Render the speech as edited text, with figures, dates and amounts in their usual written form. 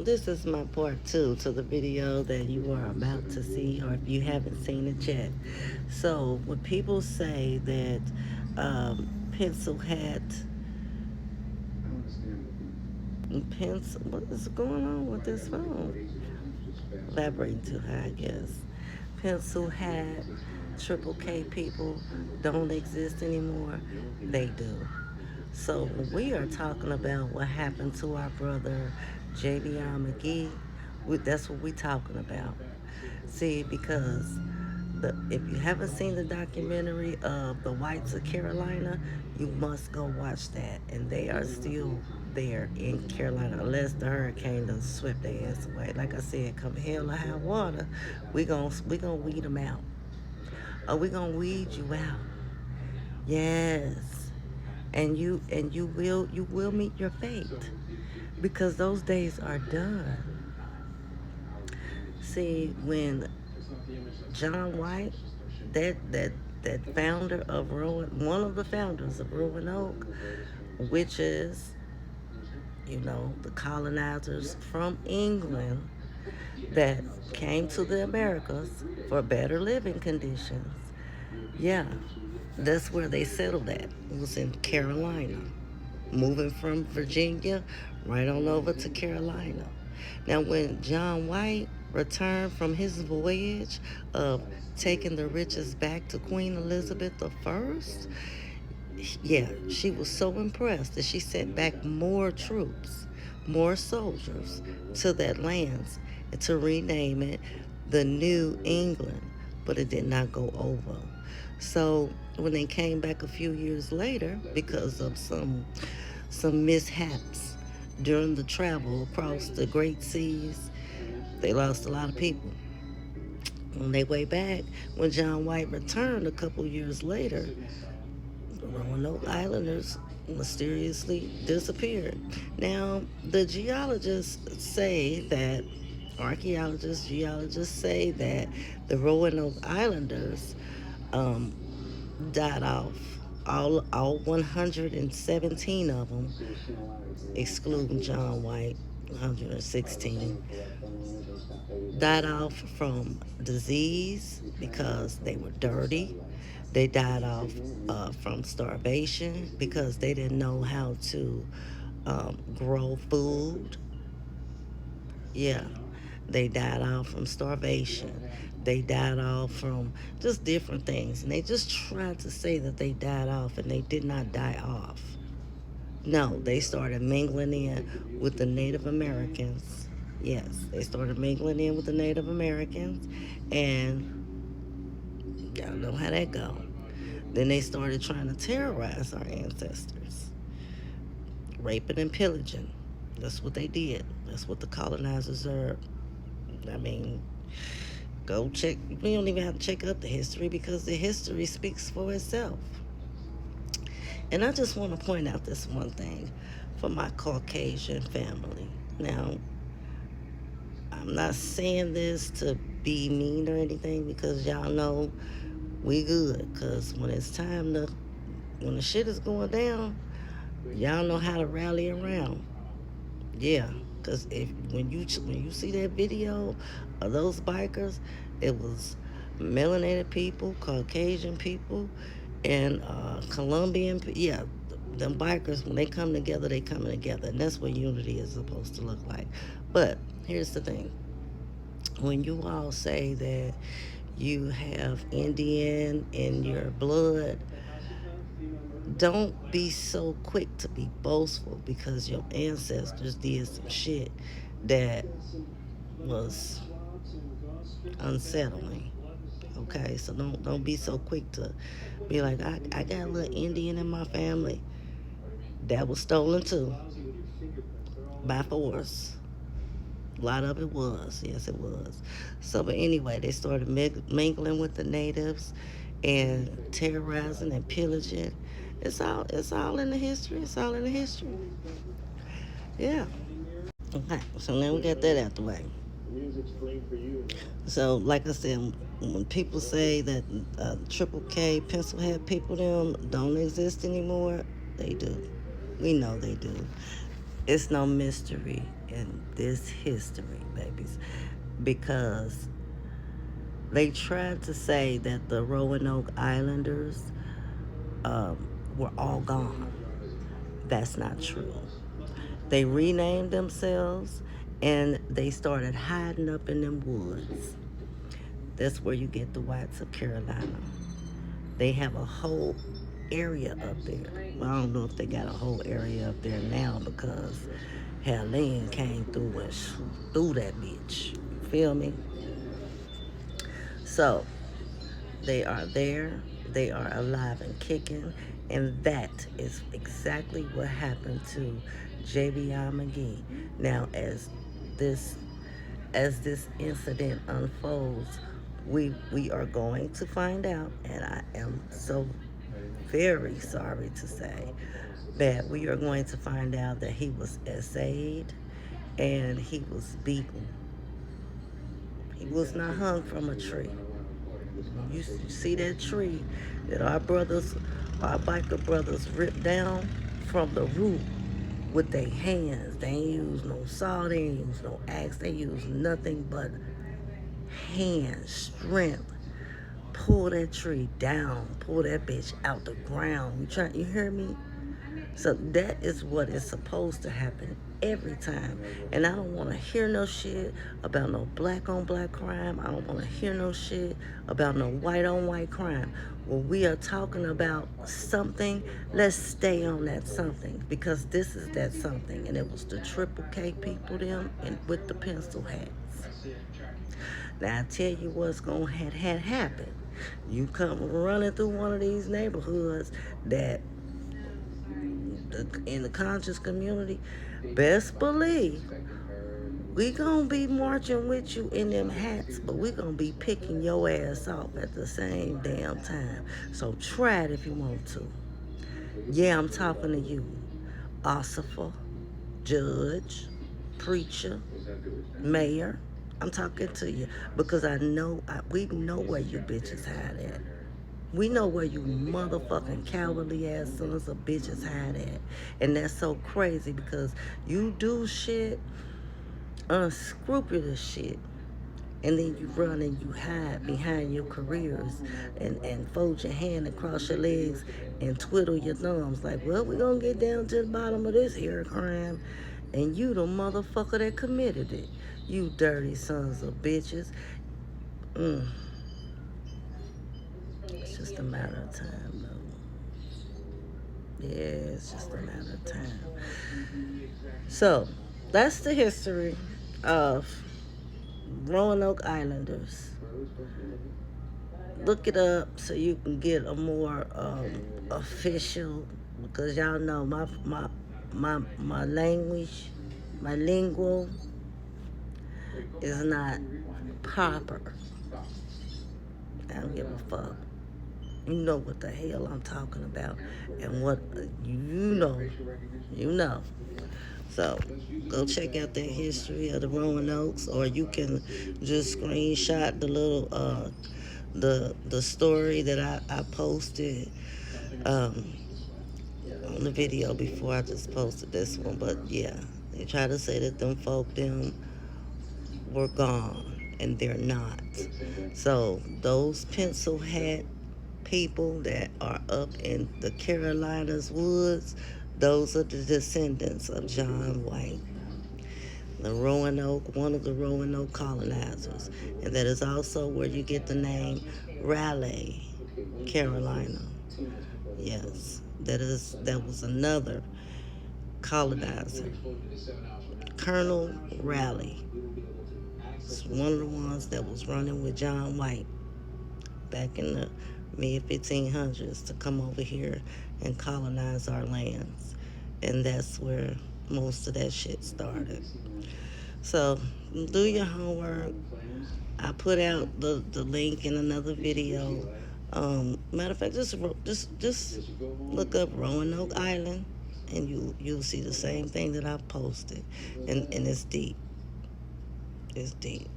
This is my part two to the video that you are about to see, or if you haven't seen it yet. So, when people say that Pencil had pencil, what is going on with this phone? Vibrating too high, I guess. Pencil hat, triple K people don't exist anymore. They do. So we are talking about what happened to our brother Javion McGee. That's what we're talking about. See, because if you haven't seen the documentary of the Whites of Carolina, you must go watch that. And they are still there in Carolina, unless the hurricane done swept their ass away. Like I said, come hell or high water, we gonna weed them out. Or we gonna weed you out. Yes, and you will meet your fate because those days are done. See, when John White, that that that founder of one of the founders of Roanoke, which is, the colonizers from England that came to the Americas for better living conditions. Yeah, that's where they settled at. It was in Carolina. Moving from Virginia right on over to Carolina. Now, when John White returned from his voyage of taking the riches back to Queen Elizabeth I, yeah, she was so impressed that she sent back more troops, more soldiers to that lands and to rename it the New England, but it did not go over. So when they came back a few years later, because of some mishaps during the travel across the Great Seas, they lost a lot of people. On their way back, when John White returned a couple years later, the Roanoke Islanders mysteriously disappeared. Now, the geologists say that, archaeologists, geologists say that the Roanoke Islanders um, died off. All 117 of them, excluding John White, 116, died off from disease because they were dirty. They died off from starvation because they didn't know how to grow food. Yeah, they died off from starvation. They died off from just different things. And they just tried to say that they died off, and they did not die off. No, they started mingling in with the Native Americans. Yes, they started mingling in with the Native Americans, and y'all know how that go. Then they started trying to terrorize our ancestors, raping and pillaging. That's what they did. That's what the colonizers are. I mean, go check. We don't even have to check up the history because the history speaks for itself. And I just want to point out this one thing for my Caucasian family. Now, I'm not saying this to be mean or anything because y'all know we good. Because when the shit is going down, y'all know how to rally around. Yeah, because if when you see that video of those bikers, it was melanated people, Caucasian people, and Colombian. Yeah, them bikers when they come together, they come together, and that's what unity is supposed to look like. But here's the thing: when you all say that you have Indian in your blood, don't be so quick to be boastful because your ancestors did some shit that was unsettling. Okay, so don't be so quick to be like, I got a little Indian in my family. That was stolen too by force. A lot of it was, yes, it was. So, but anyway, they started mingling with the natives and terrorizing and pillaging. It's all in the history. It's all in the history. Yeah. Okay. So now we got that out the way. So, like I said, when people say that Triple K pencil head people them don't exist anymore, they do. We know they do. It's no mystery in this history, babies, because they tried to say that the Roanoke Islanders were all gone. That's not true. They renamed themselves and they started hiding up in them woods. That's where you get the whites of Carolina. They have a whole area up there. Well, I don't know if they got a whole area up there now because Helene came through and threw that bitch. Feel me? So they are there. They are alive and kicking. And that is exactly what happened to JBI McGee. Now, this this incident unfolds, we are going to find out, and I am so very sorry to say that we are going to find out that he was essayed and he was beaten. He was not hung from a tree. You see that tree that our biker brothers ripped down from the root with their hands. They ain't use no saw, they ain't use no axe, they use nothing but hand strength. Pull that tree down, pull that bitch out the ground. You hear me? So that is what is supposed to happen every time. And I don't want to hear no shit about no black on black crime. I don't want to hear no shit about no white on white crime. When we are talking about something, let's stay on that something, because this is that something. And it was the Triple K people them and with the pencil hats. Now I tell you what's gonna had happened. You come running through one of these neighborhoods that in the conscious community, best believe we gonna be marching with you in them hats, but we gonna be picking your ass off at the same damn time. So try it if you want to. Yeah, I'm talking to you, Ossifer, judge, preacher, mayor. I'm talking to you because we know where you bitches hide at. We know where you motherfucking cowardly ass sons of bitches hide at. And that's so crazy because you do shit, unscrupulous shit, and then you run and you hide behind your careers and fold your hand across your legs and twiddle your thumbs like, well, we gonna get down to the bottom of this here crime. And you the motherfucker that committed it. You dirty sons of bitches. It's just a matter of time, though. Yeah, it's just a matter of time. So, that's the history of Roanoke Islanders. Look it up so you can get a more official, because y'all know my language, my lingual is not proper. I don't give a fuck. You know what the hell I'm talking about, and what you know. So go check out that history of the Roanoke, or you can just screenshot the little the story that I posted on the video before I just posted this one. But yeah, they try to say that them folk them were gone, and they're not. So those pencil hat people that are up in the Carolinas woods, those are the descendants of John White, the Roanoke, one of the Roanoke colonizers. And that is also where you get the name Raleigh, Carolina. Yes, that was another colonizer. Colonel Raleigh. It's one of the ones that was running with John White back in the mid 1500s to come over here and colonize our lands. And that's where most of that shit started. So do your homework. I put out the link in another video. Matter of fact, just look up Roanoke Island, and you'll see the same thing that I posted, and it's deep. It's deep.